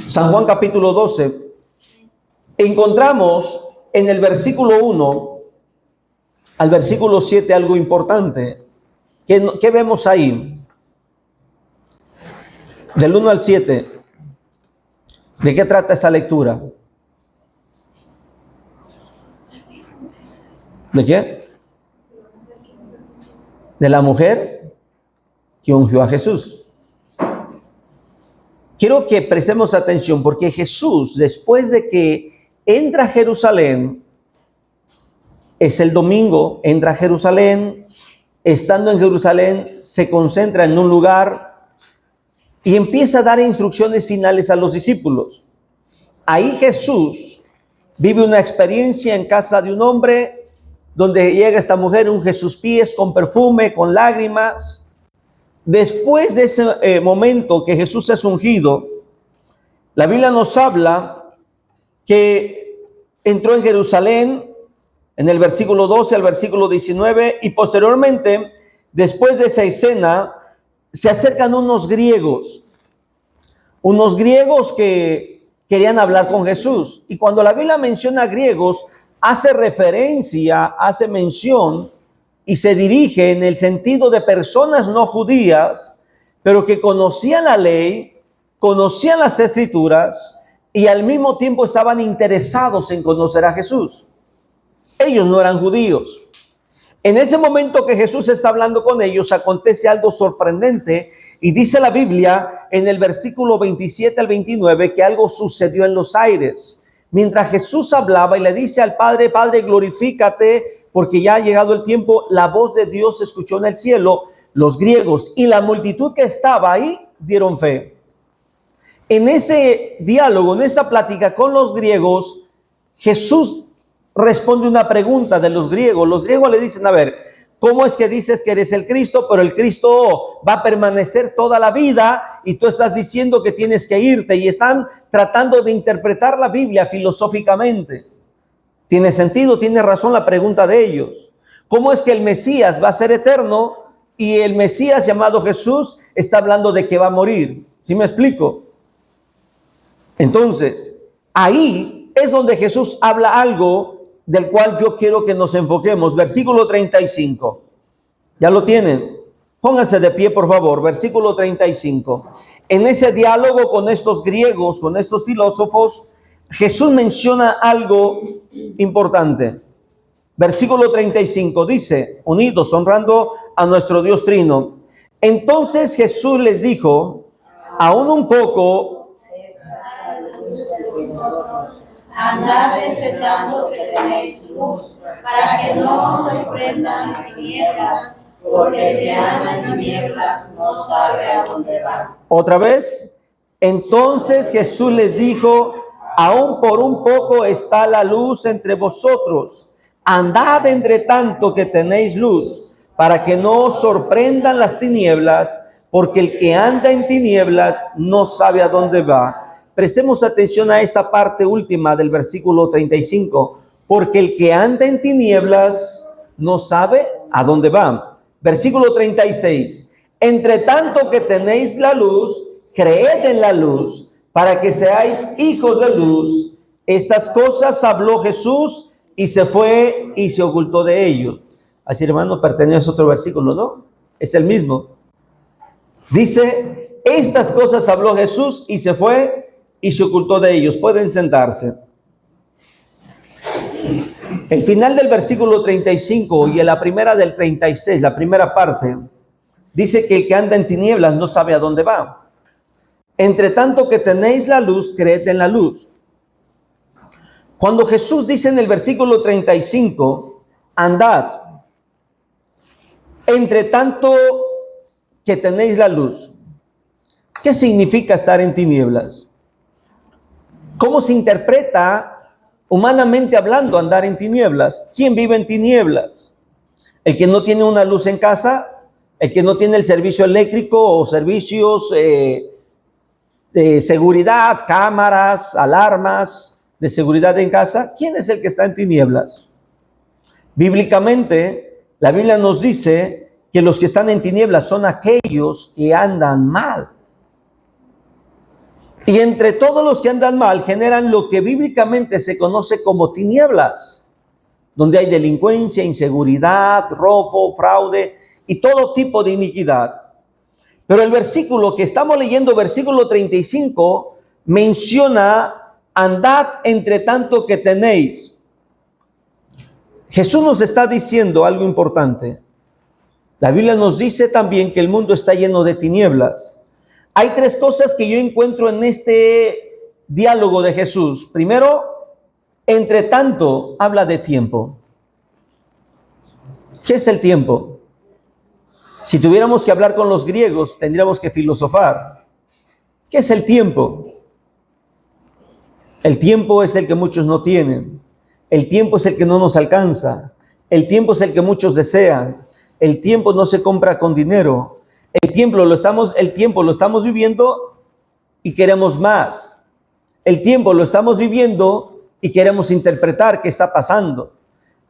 San Juan capítulo 12, encontramos en el versículo 1 al versículo 7 algo importante. ¿Qué vemos ahí? Del 1 al 7. ¿De qué trata esa lectura? ¿De qué? De la mujer que ungió a Jesús. Quiero que prestemos atención porque Jesús, después de que entra a Jerusalén, es el domingo, entra a Jerusalén, estando en Jerusalén, se concentra en un lugar y empieza a dar instrucciones finales a los discípulos. Ahí Jesús vive una experiencia en casa de un hombre, donde llega esta mujer, unge sus pies con perfume, con lágrimas. Después de ese momento que Jesús es ungido, la Biblia nos habla que entró en Jerusalén, en el versículo 12 al versículo 19, y posteriormente, después de esa escena, se acercan unos griegos que querían hablar con Jesús. Y cuando la Biblia menciona griegos, hace referencia, hace mención y se dirige en el sentido de personas no judías, pero que conocían la ley, conocían las escrituras y al mismo tiempo estaban interesados en conocer a Jesús. Ellos no eran judíos. En ese momento que Jesús está hablando con ellos, acontece algo sorprendente y dice la Biblia en el versículo 27 al 29 que algo sucedió en los aires. Mientras Jesús hablaba y le dice al Padre, Padre, glorifícate porque ya ha llegado el tiempo, la voz de Dios se escuchó en el cielo. Los griegos y la multitud que estaba ahí dieron fe. En ese diálogo, en esa plática con los griegos, Jesús responde una pregunta de los griegos. Los griegos le dicen, a ver, ¿cómo es que dices que eres el Cristo, pero el Cristo va a permanecer toda la vida y tú estás diciendo que tienes que irte? Y están tratando de interpretar la Biblia filosóficamente. ¿Tiene sentido? ¿Tiene razón la pregunta de ellos? ¿Cómo es que el Mesías va a ser eterno y el Mesías llamado Jesús está hablando de que va a morir? ¿Sí me explico? Entonces, ahí es donde Jesús habla algo del cual yo quiero que nos enfoquemos. Versículo 35. ¿Ya lo tienen? Pónganse de pie, por favor. Versículo 35. En ese diálogo con estos griegos, con estos filósofos, Jesús menciona algo importante. Versículo 35 dice, unidos, honrando a nuestro Dios Trino. Entonces Jesús les dijo, aún un poco, andad entre tanto que tenéis luz, para que no os sorprendan las tinieblas, porque el que anda en tinieblas no sabe a dónde va. Otra vez, entonces Jesús les dijo, aún por un poco está la luz entre vosotros, andad entre tanto que tenéis luz, para que no os sorprendan las tinieblas, porque el que anda en tinieblas no sabe a dónde va. Prestemos atención a esta parte última del versículo 35, porque el que anda en tinieblas no sabe a dónde va. Versículo 36, entre tanto que tenéis la luz, creed en la luz, para que seáis hijos de luz. Estas cosas habló Jesús y se fue y se ocultó de ellos. Así, hermano, pertenece a otro versículo, ¿no? Es el mismo. Dice, estas cosas habló Jesús y se fue y se ocultó de ellos. Pueden sentarse. El final del versículo 35 y en la primera del 36, la primera parte, dice que el que anda en tinieblas no sabe a dónde va. Entre tanto que tenéis la luz, creed en la luz. Cuando Jesús dice en el versículo 35, andad, entre tanto que tenéis la luz, ¿qué significa estar en tinieblas? ¿Cómo se interpreta, humanamente hablando, andar en tinieblas? ¿Quién vive en tinieblas? ¿El que no tiene una luz en casa? ¿El que no tiene el servicio eléctrico o servicios de seguridad, cámaras, alarmas de seguridad en casa? ¿Quién es el que está en tinieblas? Bíblicamente, la Biblia nos dice que los que están en tinieblas son aquellos que andan mal. Y entre todos los que andan mal generan lo que bíblicamente se conoce como tinieblas, donde hay delincuencia, inseguridad, robo, fraude y todo tipo de iniquidad. Pero el versículo que estamos leyendo, versículo 35, menciona: andad entre tanto que tenéis. Jesús nos está diciendo algo importante. La Biblia nos dice también que el mundo está lleno de tinieblas. Hay tres cosas que yo encuentro en este diálogo de Jesús. Primero, entre tanto, habla de tiempo. ¿Qué es el tiempo? Si tuviéramos que hablar con los griegos, tendríamos que filosofar. ¿Qué es el tiempo? El tiempo es el que muchos no tienen. El tiempo es el que no nos alcanza. El tiempo es el que muchos desean. El tiempo no se compra con dinero. El tiempo lo estamos viviendo y queremos más. El tiempo lo estamos viviendo y queremos interpretar qué está pasando.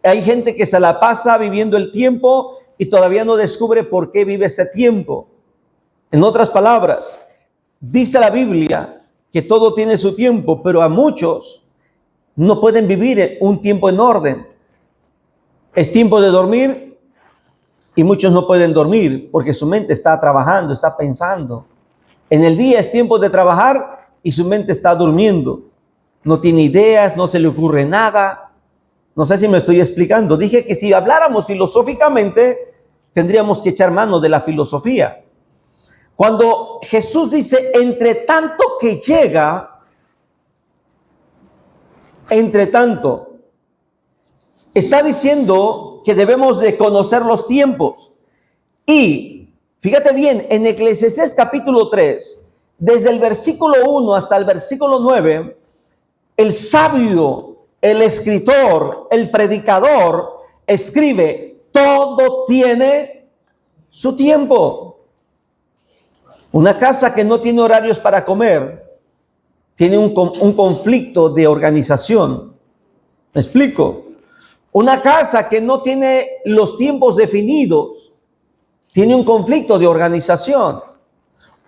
Hay gente que se la pasa viviendo el tiempo y todavía no descubre por qué vive ese tiempo. En otras palabras, dice la Biblia que todo tiene su tiempo, pero a muchos no pueden vivir un tiempo en orden. Es tiempo de dormir y muchos no pueden dormir porque su mente está trabajando, está pensando. En el día es tiempo de trabajar y su mente está durmiendo. No tiene ideas, no se le ocurre nada. No sé si me estoy explicando. Dije que si habláramos filosóficamente, tendríamos que echar mano de la filosofía. Cuando Jesús dice, entre tanto que llega, entre tanto, está diciendo que debemos de conocer los tiempos. Y fíjate bien, en Eclesiastés capítulo 3, desde el versículo 1 hasta el versículo 9, el sabio, el escritor, el predicador, escribe: todo tiene su tiempo. Una casa que no tiene horarios para comer, tiene un conflicto de organización. ¿Me explico? Una casa que no tiene los tiempos definidos, tiene un conflicto de organización.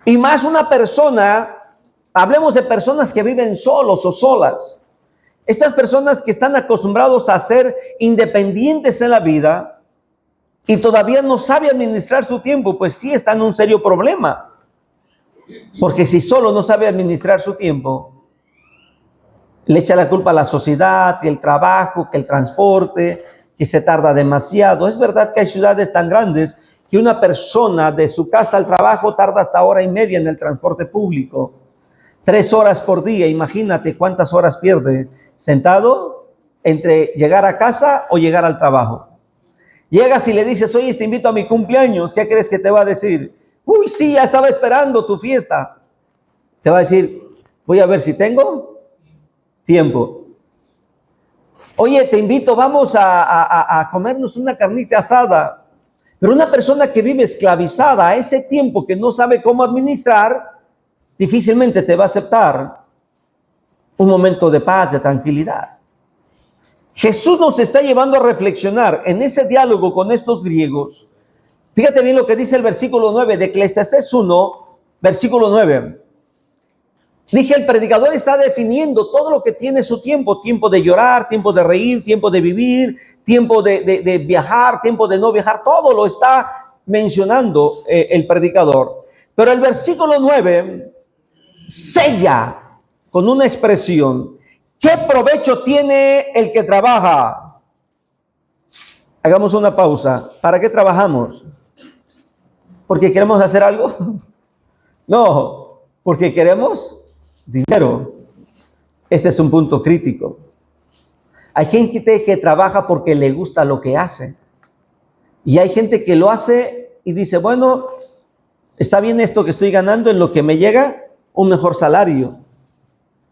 Y más una persona, hablemos de personas que viven solos o solas. Estas personas que están acostumbrados a ser independientes en la vida y todavía no saben administrar su tiempo, pues sí están en un serio problema. Porque si solo no sabe administrar su tiempo, le echa la culpa a la sociedad, que el trabajo, que el transporte, que se tarda demasiado. Es verdad que hay ciudades tan grandes que una persona de su casa al trabajo tarda hasta hora y media en el transporte público. 3 horas por día, imagínate cuántas horas pierde sentado entre llegar a casa o llegar al trabajo. Llegas y le dices: oye, te invito a mi cumpleaños, ¿qué crees que te va a decir? Uy, sí, ya estaba esperando tu fiesta. Te va a decir: voy a ver si tengo tiempo. Oye, te invito, vamos a comernos una carnita asada. Pero una persona que vive esclavizada a ese tiempo que no sabe cómo administrar, difícilmente te va a aceptar un momento de paz, de tranquilidad. Jesús nos está llevando a reflexionar en ese diálogo con estos griegos. Fíjate bien lo que dice el versículo 9 de Eclesiastés 1, versículo 9. Dije, el predicador está definiendo todo lo que tiene su tiempo: tiempo de llorar, tiempo de reír, tiempo de vivir, tiempo de viajar, tiempo de no viajar. Todo lo está mencionando el predicador. Pero el versículo 9 sella con una expresión: ¿qué provecho tiene el que trabaja? Hagamos una pausa. ¿Para qué trabajamos? ¿Porque queremos hacer algo? No, porque queremos dinero. Este es un punto crítico. Hay gente que trabaja porque le gusta lo que hace. Y hay gente que lo hace y dice: bueno, está bien esto que estoy ganando, en lo que me llega un mejor salario.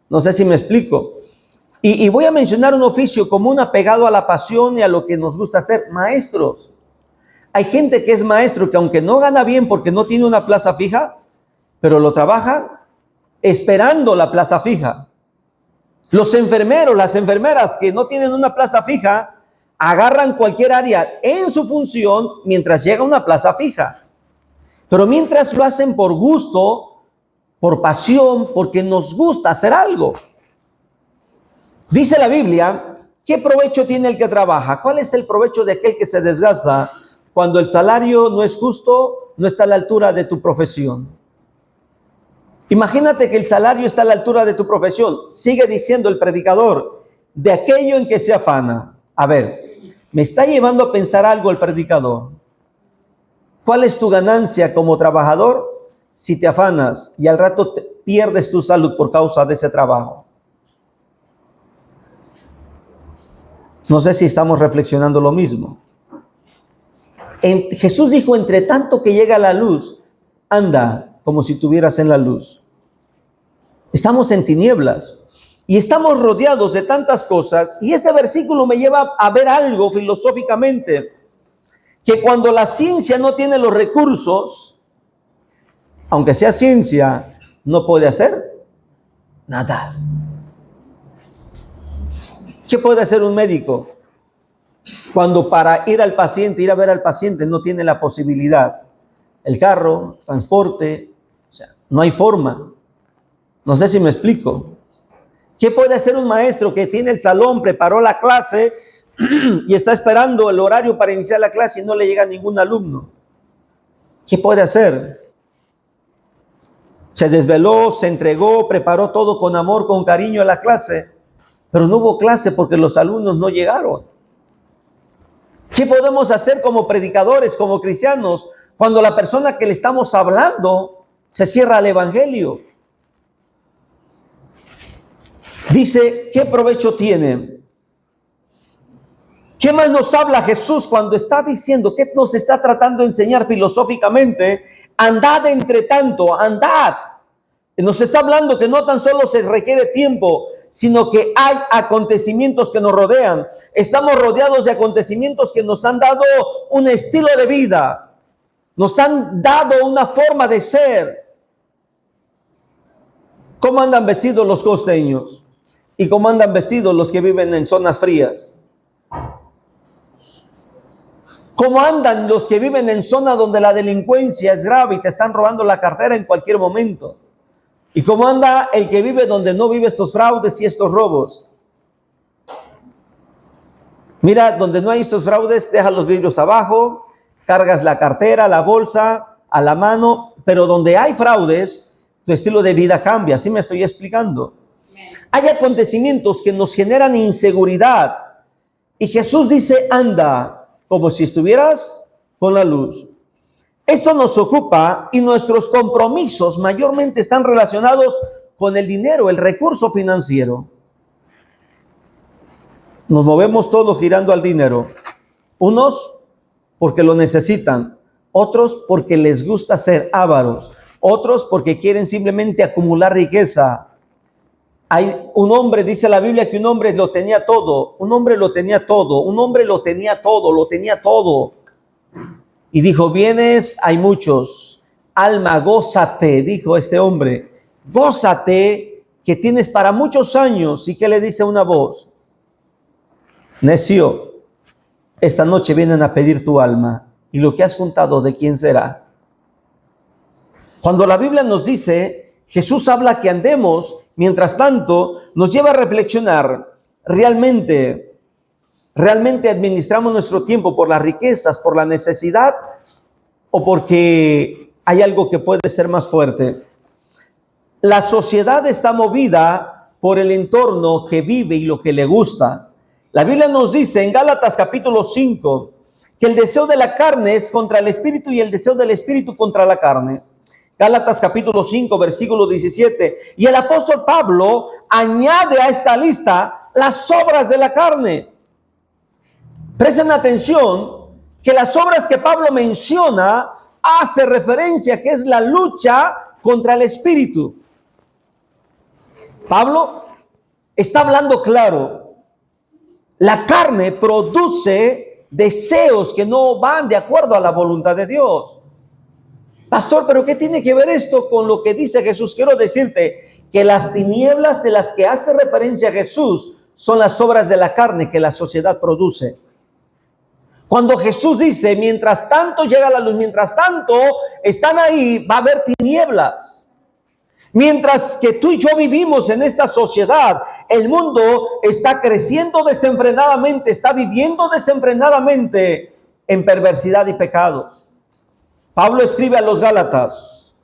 No sé si me explico. Y voy a mencionar un oficio común apegado a la pasión y a lo que nos gusta hacer: maestros. Hay gente que es maestro que, aunque no gana bien porque no tiene una plaza fija, pero lo trabaja esperando la plaza fija. Los enfermeros, las enfermeras que no tienen una plaza fija, agarran cualquier área en su función mientras llega una plaza fija. Pero mientras lo hacen por gusto, por pasión, porque nos gusta hacer algo. Dice la Biblia, ¿qué provecho tiene el que trabaja? ¿Cuál es el provecho de aquel que se desgasta cuando el salario no es justo, no está a la altura de tu profesión? Imagínate que el salario está a la altura de tu profesión. Sigue diciendo el predicador, de aquello en que se afana. A ver, me está llevando a pensar algo el predicador. ¿Cuál es tu ganancia como trabajador si te afanas y al rato pierdes tu salud por causa de ese trabajo? No sé si estamos reflexionando lo mismo. Jesús dijo, entre tanto que llega la luz, anda como si estuvieras en la luz. Estamos en tinieblas y estamos rodeados de tantas cosas, y este versículo me lleva a ver algo filosóficamente, que cuando la ciencia no tiene los recursos, aunque sea ciencia, no puede hacer nada. ¿Qué puede hacer un médico cuando para ir a ver al paciente no tiene la posibilidad? El carro, transporte, o sea, no hay forma. No sé si me explico. ¿Qué puede hacer un maestro que tiene el salón, preparó la clase y está esperando el horario para iniciar la clase y no le llega ningún alumno? ¿Qué puede hacer? Se desveló, se entregó, preparó todo con amor, con cariño a la clase, pero no hubo clase porque los alumnos no llegaron. ¿Qué podemos hacer como predicadores, como cristianos, cuando la persona que le estamos hablando se cierra al evangelio? Dice, ¿qué provecho tiene? ¿Qué más nos habla Jesús cuando está diciendo, qué nos está tratando de enseñar filosóficamente? Andad entre tanto, andad. Nos está hablando que no tan solo se requiere tiempo, sino que hay acontecimientos que nos rodean. Estamos rodeados de acontecimientos que nos han dado un estilo de vida, nos han dado una forma de ser. ¿Cómo andan vestidos los costeños? ¿Y cómo andan vestidos los que viven en zonas frías? ¿Cómo andan los que viven en zonas donde la delincuencia es grave y te están robando la cartera en cualquier momento? ¿Y cómo anda el que vive donde no vive estos fraudes y estos robos? Mira, donde no hay estos fraudes, deja los vidrios abajo, cargas la cartera, la bolsa, a la mano, pero donde hay fraudes, tu estilo de vida cambia. ¿Sí me estoy explicando? Hay acontecimientos que nos generan inseguridad y Jesús dice, anda, como si estuvieras con la luz. Esto nos ocupa y nuestros compromisos mayormente están relacionados con el dinero, el recurso financiero. Nos movemos todos girando al dinero. Unos porque lo necesitan, otros porque les gusta ser ávaros, otros porque quieren simplemente acumular riqueza. Hay un hombre, dice la Biblia, que un hombre lo tenía todo, un hombre lo tenía todo, un hombre lo tenía todo, lo tenía todo. Y dijo, bienes hay muchos, alma, gózate, dijo este hombre, gózate que tienes para muchos años. ¿Y qué le dice una voz? Necio, esta noche vienen a pedir tu alma, y lo que has juntado, ¿de quién será? Cuando la Biblia nos dice, Jesús habla que andemos, mientras tanto, nos lleva a reflexionar, ¿realmente administramos nuestro tiempo por las riquezas, por la necesidad, o porque hay algo que puede ser más fuerte? La sociedad está movida por el entorno que vive y lo que le gusta. La Biblia nos dice en Gálatas capítulo 5 que el deseo de la carne es contra el espíritu y el deseo del espíritu contra la carne. Gálatas capítulo 5 versículo 17. Y el apóstol Pablo añade a esta lista las obras de la carne. Presten atención que las obras que Pablo menciona hace referencia a que es la lucha contra el espíritu. Pablo está hablando claro. La carne produce deseos que no van de acuerdo a la voluntad de Dios. Pastor, ¿pero qué tiene que ver esto con lo que dice Jesús? Quiero decirte que las tinieblas de las que hace referencia Jesús son las obras de la carne que la sociedad produce. Cuando Jesús dice, mientras tanto llega la luz, mientras tanto están ahí, va a haber tinieblas. Mientras que tú y yo vivimos en esta sociedad, el mundo está creciendo desenfrenadamente, está viviendo desenfrenadamente en perversidad y pecados. Pablo escribe a los Gálatas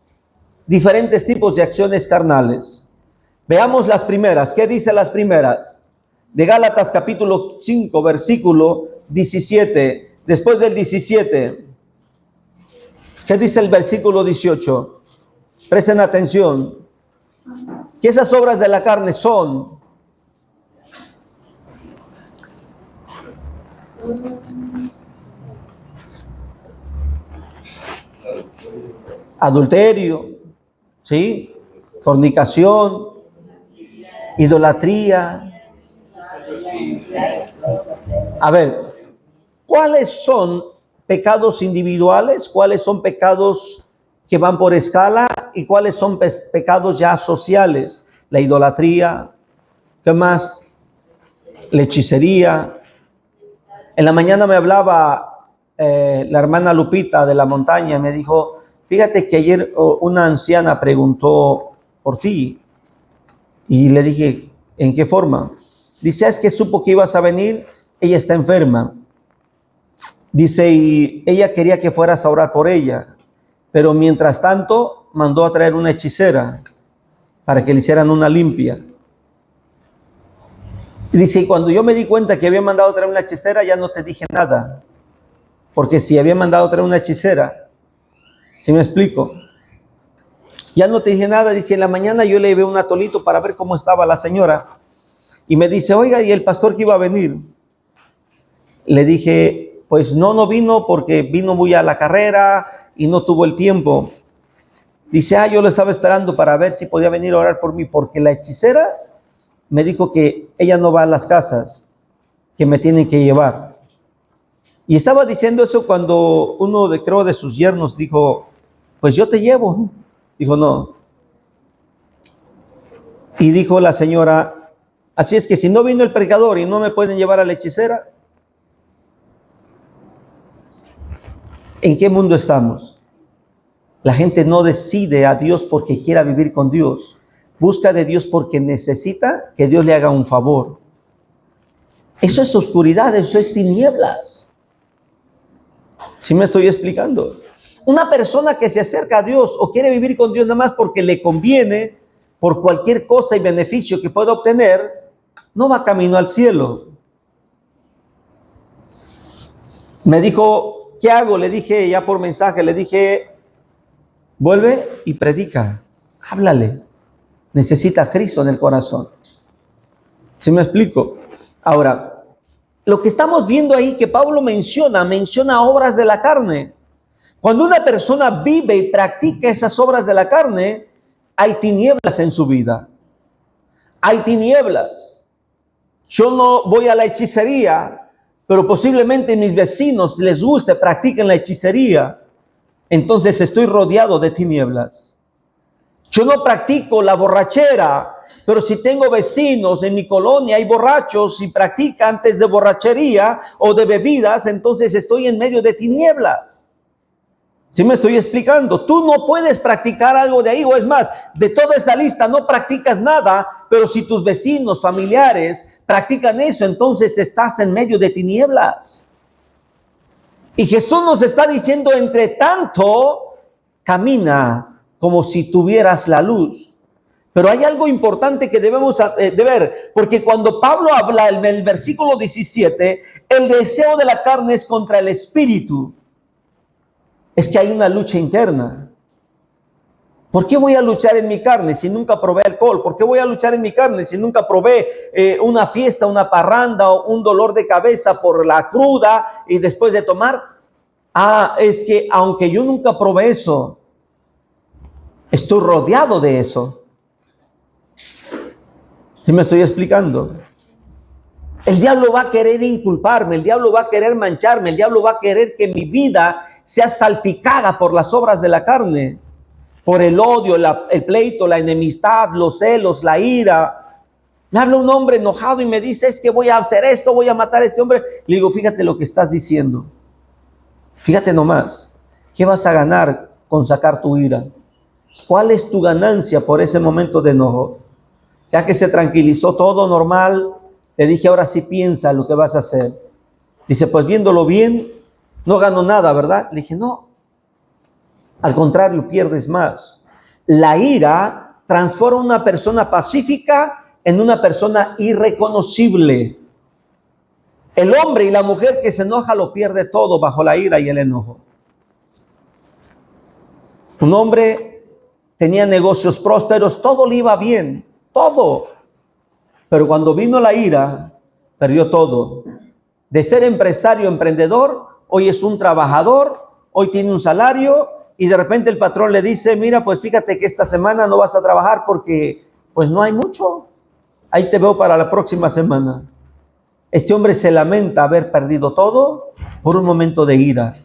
diferentes tipos de acciones carnales. Veamos las primeras. ¿Qué dice las primeras? De Gálatas capítulo 5, versículo 17. Después del 17, ¿qué dice el versículo 18? Presten atención, que esas obras de la carne son adulterio, ¿sí? Fornicación, idolatría. A ver, ¿cuáles son pecados individuales? ¿Cuáles son pecados que van por escala? ¿Y cuáles son pecados ya sociales? La idolatría, ¿qué más? La hechicería. En la mañana me hablaba la hermana Lupita de la montaña, me dijo, fíjate que ayer una anciana preguntó por ti. Y le dije, ¿en qué forma? Dice, es que supo que ibas a venir, ella está enferma. Dice, y ella quería que fueras a orar por ella. Pero mientras tanto, mandó a traer una hechicera para que le hicieran una limpia. Y dice, y cuando yo me di cuenta que había mandado a traer una hechicera, ya no te dije nada. Porque si había mandado a traer una hechicera, ¿sí me explico? Ya no te dije nada. Dice, en la mañana yo le llevé un atolito para ver cómo estaba la señora. Y me dice, oiga, ¿y el pastor que iba a venir? Le dije, pues no vino porque vino muy a la carrera y no tuvo el tiempo. Dice, yo lo estaba esperando para ver si podía venir a orar por mí, porque la hechicera me dijo que ella no va a las casas, que me tienen que llevar. Y estaba diciendo eso cuando uno creo de sus yernos dijo, pues yo te llevo. Dijo, no. Y dijo la señora, así es que si no vino el predicador y no me pueden llevar a la hechicera, ¿en qué mundo estamos? La gente no decide a Dios porque quiera vivir con Dios. Busca de Dios porque necesita que Dios le haga un favor. Eso es oscuridad, eso es tinieblas. ¿Sí me estoy explicando? Una persona que se acerca a Dios o quiere vivir con Dios nada más porque le conviene, por cualquier cosa y beneficio que pueda obtener, no va camino al cielo. Me dijo, ¿qué hago? Le dije ya por mensaje, le dije, vuelve y predica, háblale. Necesita a Cristo en el corazón. ¿Sí me explico? Ahora, lo que estamos viendo ahí que Pablo menciona obras de la carne. Cuando una persona vive y practica esas obras de la carne, hay tinieblas en su vida. Hay tinieblas. Yo no voy a la hechicería, pero posiblemente mis vecinos les guste, practiquen la hechicería. Entonces estoy rodeado de tinieblas. Yo no practico la borrachera, pero si tengo vecinos en mi colonia, hay borrachos y practican antes de borrachería o de bebidas, entonces estoy en medio de tinieblas. ¿Sí me estoy explicando? Tú no puedes practicar algo de ahí, o es más, de toda esa lista no practicas nada, pero si tus vecinos, familiares practican eso, entonces estás en medio de tinieblas. Y Jesús nos está diciendo, entre tanto, camina como si tuvieras la luz. Pero hay algo importante que debemos de ver, porque cuando Pablo habla en el versículo 17, el deseo de la carne es contra el espíritu. Es que hay una lucha interna. ¿Por qué voy a luchar en mi carne si nunca probé alcohol? ¿Por qué voy a luchar en mi carne si nunca probé una fiesta, una parranda o un dolor de cabeza por la cruda y después de tomar? Es que aunque yo nunca probé eso, estoy rodeado de eso. ¿Sí me estoy explicando? El diablo va a querer inculparme, el diablo va a querer mancharme, el diablo va a querer que mi vida sea salpicada por las obras de la carne, por el odio, el pleito, la enemistad, los celos, la ira. Me habla un hombre enojado y me dice, es que voy a hacer esto, voy a matar a este hombre. Le digo, fíjate lo que estás diciendo. Fíjate nomás, ¿qué vas a ganar con sacar tu ira? ¿Cuál es tu ganancia por ese momento de enojo? Ya que se tranquilizó todo normal, le dije, ahora sí piensa lo que vas a hacer. Dice, pues viéndolo bien, no gano nada, ¿verdad? Le dije, no. Al contrario, pierdes más. La ira transforma a una persona pacífica en una persona irreconocible. El hombre y la mujer que se enoja lo pierde todo bajo la ira y el enojo. Un hombre tenía negocios prósperos, todo le iba bien, todo. Pero cuando vino la ira, perdió todo. De ser empresario, emprendedor, hoy es un trabajador, hoy tiene un salario y de repente el patrón le dice, mira, pues fíjate que esta semana no vas a trabajar porque pues no hay mucho. Ahí te veo para la próxima semana. Este hombre se lamenta haber perdido todo por un momento de ira.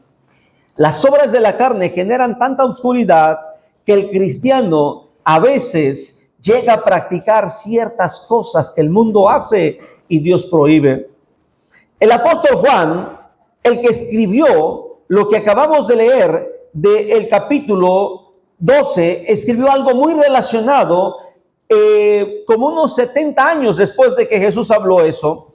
Las obras de la carne generan tanta oscuridad que el cristiano a veces llega a practicar ciertas cosas que el mundo hace y Dios prohíbe. El apóstol Juan, el que escribió lo que acabamos de leer del capítulo 12, escribió algo muy relacionado como unos 70 años después de que Jesús habló eso.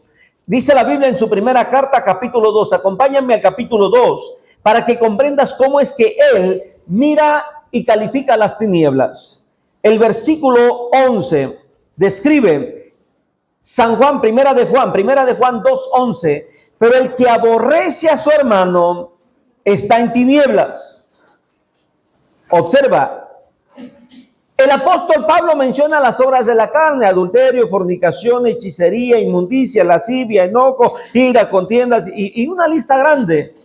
Dice la Biblia en su primera carta, capítulo 2, acompáñame al capítulo 2, para que comprendas cómo es que Él mira y califica las tinieblas. El versículo 11 describe San Juan, primera de Juan 2:11, pero el que aborrece a su hermano está en tinieblas. Observa, el apóstol Pablo menciona las obras de la carne: adulterio, fornicación, hechicería, inmundicia, lascivia, enojo, ira, contiendas y una lista grande.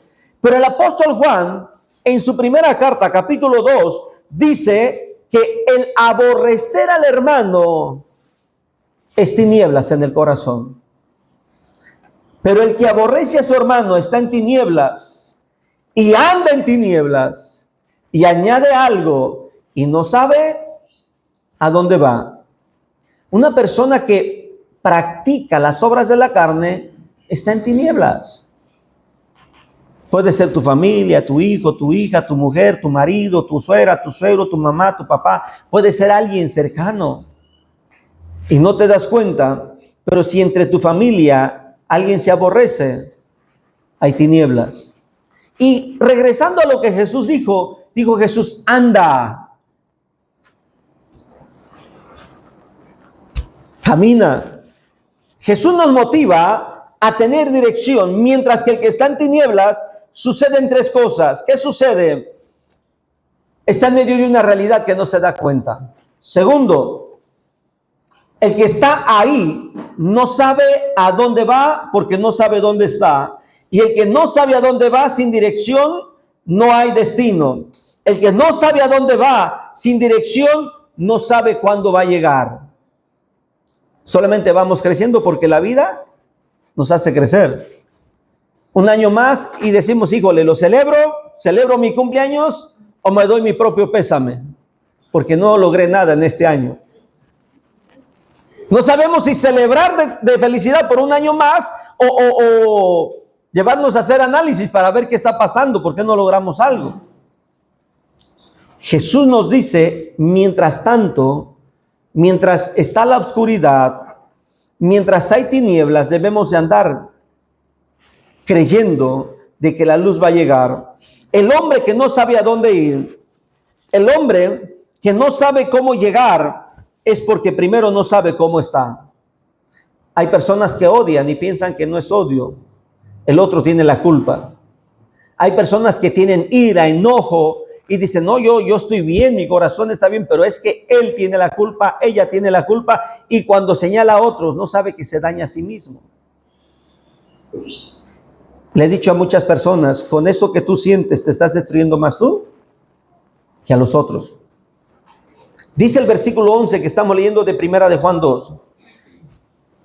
Pero el apóstol Juan, en su primera carta, capítulo 2, dice que el aborrecer al hermano es tinieblas en el corazón. Pero el que aborrece a su hermano está en tinieblas y anda en tinieblas, y añade algo, y no sabe a dónde va. Una persona que practica las obras de la carne está en tinieblas. Puede ser tu familia, tu hijo, tu hija, tu mujer, tu marido, tu suegra, tu suegro, tu mamá, tu papá. Puede ser alguien cercano y no te das cuenta. Pero si entre tu familia alguien se aborrece, hay tinieblas. Y regresando a lo que Jesús dijo Jesús, anda, camina. Jesús nos motiva a tener dirección, mientras que el que está en tinieblas, suceden tres cosas. ¿Qué sucede? Está en medio de una realidad que no se da cuenta. Segundo, el que está ahí no sabe a dónde va porque no sabe dónde está. Y el que no sabe a dónde va sin dirección, no hay destino. El que no sabe a dónde va sin dirección, no sabe cuándo va a llegar. Solamente vamos creciendo porque la vida nos hace crecer. Un año más y decimos, híjole, ¿lo celebro mi cumpleaños o me doy mi propio pésame? Porque no logré nada en este año. No sabemos si celebrar de felicidad por un año más o llevarnos a hacer análisis para ver qué está pasando, por qué no logramos algo. Jesús nos dice, mientras tanto, mientras está la oscuridad, mientras hay tinieblas, debemos de andar creyendo de que la luz va a llegar. El hombre que no sabe a dónde ir, el hombre que no sabe cómo llegar, es porque primero no sabe cómo está. Hay personas que odian y piensan que no es odio, el otro tiene la culpa. Hay personas que tienen ira, enojo y dicen, no, yo estoy bien, mi corazón está bien, pero es que él tiene la culpa, ella tiene la culpa, y cuando señala a otros no sabe que se daña a sí mismo. Le he dicho a muchas personas, con eso que tú sientes, te estás destruyendo más tú que a los otros. Dice el versículo 11 que estamos leyendo de primera de Juan 2.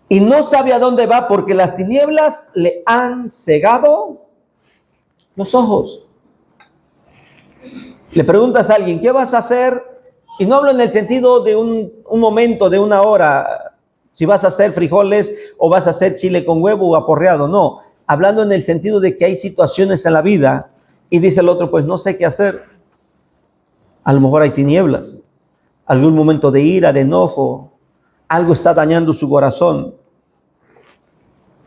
Y no sabe a dónde va porque las tinieblas le han cegado los ojos. Le preguntas a alguien, ¿qué vas a hacer? Y no hablo en el sentido de un momento, de una hora, si vas a hacer frijoles o vas a hacer chile con huevo o aporreado, no. Hablando en el sentido de que hay situaciones en la vida y dice el otro, pues no sé qué hacer. A lo mejor hay tinieblas, algún momento de ira, de enojo, algo está dañando su corazón.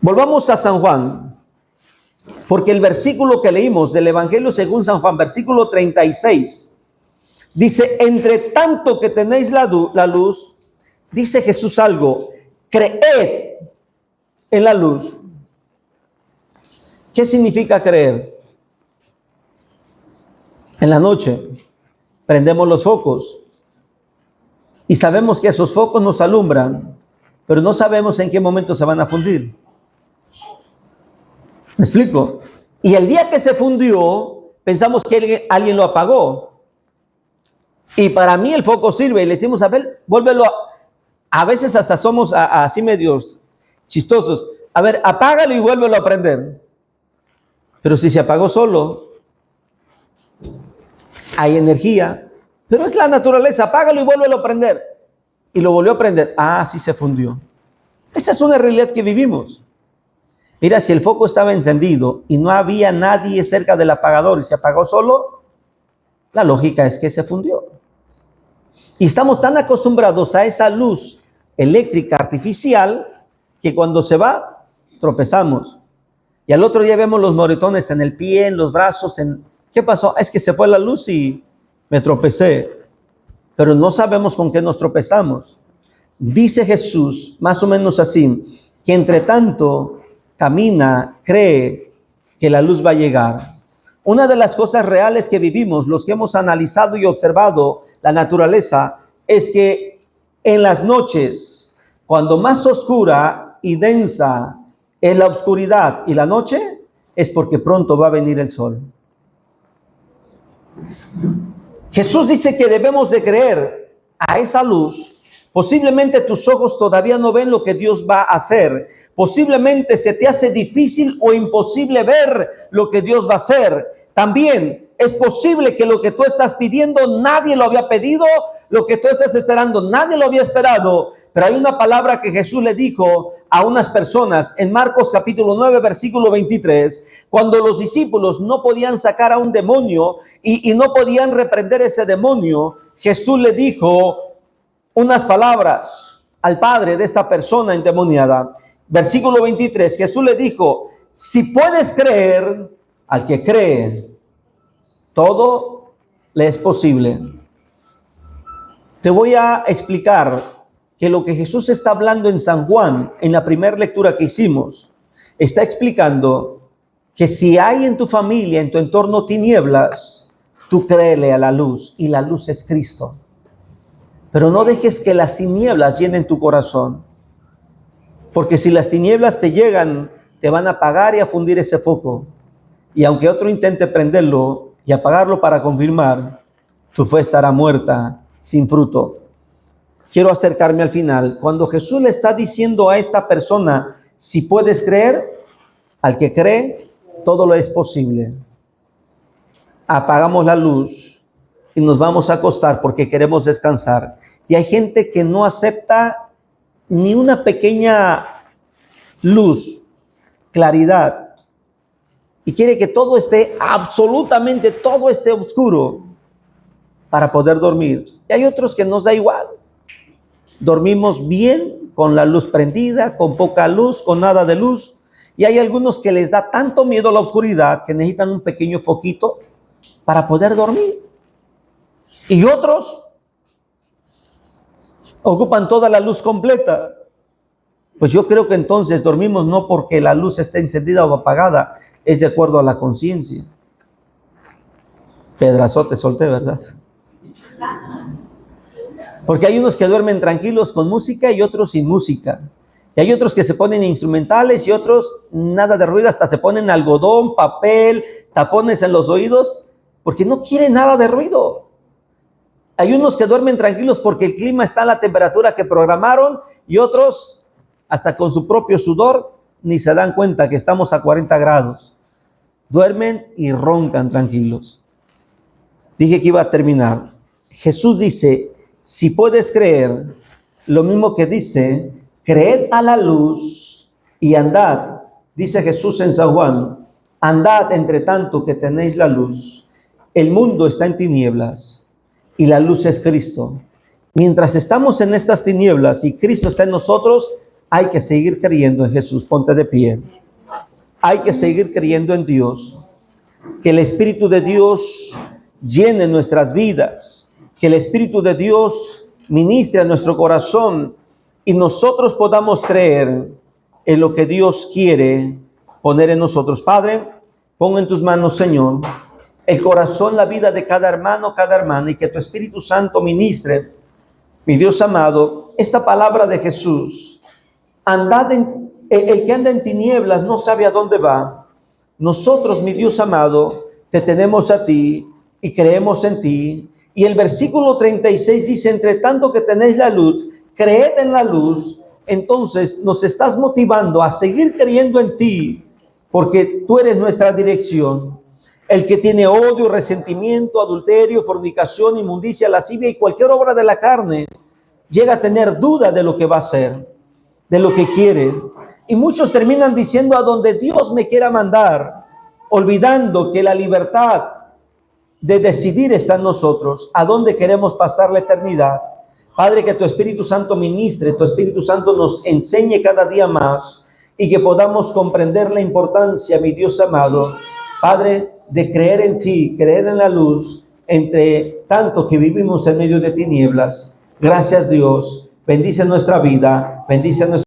Volvamos a San Juan, porque el versículo que leímos del Evangelio según San Juan, versículo 36, dice, entre tanto que tenéis la luz, dice Jesús algo, creed en la luz. ¿Qué significa creer? En la noche prendemos los focos y sabemos que esos focos nos alumbran, pero no sabemos en qué momento se van a fundir. ¿Me explico? Y el día que se fundió, pensamos que alguien lo apagó. Y para mí el foco sirve y le decimos, a ver, vuélvelo. A veces hasta somos así medios chistosos. A ver, apágalo y vuélvelo a prender. Pero si se apagó solo, hay energía. Pero es la naturaleza, apágalo y vuélvelo a prender. Y lo volvió a prender. Ah, sí se fundió. Esa es una realidad que vivimos. Mira, si el foco estaba encendido y no había nadie cerca del apagador y se apagó solo, la lógica es que se fundió. Y estamos tan acostumbrados a esa luz eléctrica artificial que cuando se va, tropezamos. Y al otro día vemos los moretones en el pie, en los brazos. ¿Qué pasó? Es que se fue la luz y me tropecé. Pero no sabemos con qué nos tropezamos. Dice Jesús, más o menos así, que entre tanto camina, cree que la luz va a llegar. Una de las cosas reales que vivimos, los que hemos analizado y observado la naturaleza, es que en las noches, cuando más oscura y densa es la oscuridad y la noche, es porque pronto va a venir el sol. Jesús dice que debemos de creer a esa luz. Posiblemente tus ojos todavía no ven lo que Dios va a hacer. Posiblemente se te hace difícil o imposible ver lo que Dios va a hacer. También es posible que lo que tú estás pidiendo nadie lo había pedido, lo que tú estás esperando nadie lo había esperado. Pero hay una palabra que Jesús le dijo a unas personas en Marcos capítulo 9, versículo 23, cuando los discípulos no podían sacar a un demonio y no podían reprender ese demonio, Jesús le dijo unas palabras al padre de esta persona endemoniada. Versículo 23, Jesús le dijo, si puedes creer, al que cree, todo le es posible. Te voy a explicar que lo que Jesús está hablando en San Juan, en la primera lectura que hicimos, está explicando que si hay en tu familia, en tu entorno tinieblas, tú créele a la luz, y la luz es Cristo. Pero no dejes que las tinieblas llenen tu corazón. Porque si las tinieblas te llegan, te van a apagar y a fundir ese foco. Y aunque otro intente prenderlo y apagarlo para confirmar, tu fe estará muerta, sin fruto. Quiero acercarme al final. Cuando Jesús le está diciendo a esta persona, si puedes creer, al que cree, todo lo es posible. Apagamos la luz y nos vamos a acostar porque queremos descansar. Y hay gente que no acepta ni una pequeña luz, claridad, y quiere que todo esté, absolutamente todo esté oscuro para poder dormir. Y hay otros que nos da igual. Dormimos bien, con la luz prendida, con poca luz, con nada de luz. Y hay algunos que les da tanto miedo a la oscuridad que necesitan un pequeño foquito para poder dormir. Y otros ocupan toda la luz completa. Pues yo creo que entonces dormimos no porque la luz esté encendida o apagada, es de acuerdo a la conciencia. Pedrazote solté, ¿verdad? Porque hay unos que duermen tranquilos con música y otros sin música. Y hay otros que se ponen instrumentales y otros nada de ruido, hasta se ponen algodón, papel, tapones en los oídos, porque no quieren nada de ruido. Hay unos que duermen tranquilos porque el clima está a la temperatura que programaron y otros hasta con su propio sudor ni se dan cuenta que estamos a 40 grados. Duermen y roncan tranquilos. Dije que iba a terminar. Jesús dice, si puedes creer, lo mismo que dice, creed a la luz y andad. Dice Jesús en San Juan, andad entre tanto que tenéis la luz. El mundo está en tinieblas. y la luz es Cristo. Mientras estamos en estas tinieblas y Cristo está en nosotros, hay que seguir creyendo en Jesús. Ponte de pie. Hay que seguir creyendo en Dios. Que el Espíritu de Dios llene nuestras vidas. Que el Espíritu de Dios ministre a nuestro corazón y nosotros podamos creer en lo que Dios quiere poner en nosotros. Padre, pon en tus manos, Señor, el corazón, la vida de cada hermano, cada hermana, y que tu Espíritu Santo ministre, mi Dios amado, esta palabra de Jesús. El que anda en tinieblas no sabe a dónde va. Nosotros, mi Dios amado, te tenemos a ti y creemos en ti. Y el versículo 36 dice, entre tanto que tenéis la luz, creed en la luz. Entonces nos estás motivando a seguir creyendo en ti, porque tú eres nuestra dirección. El que tiene odio, resentimiento, adulterio, fornicación, inmundicia, lascivia y cualquier obra de la carne, llega a tener duda de lo que va a hacer, de lo que quiere. Y muchos terminan diciendo a donde Dios me quiera mandar, olvidando que la libertad de decidir está en nosotros, a dónde queremos pasar la eternidad. Padre, que tu Espíritu Santo ministre, tu Espíritu Santo nos enseñe cada día más y que podamos comprender la importancia, mi Dios amado, Padre, de creer en ti, creer en la luz, entre tanto que vivimos en medio de tinieblas. Gracias, Dios. Bendice nuestra vida, bendice nuestra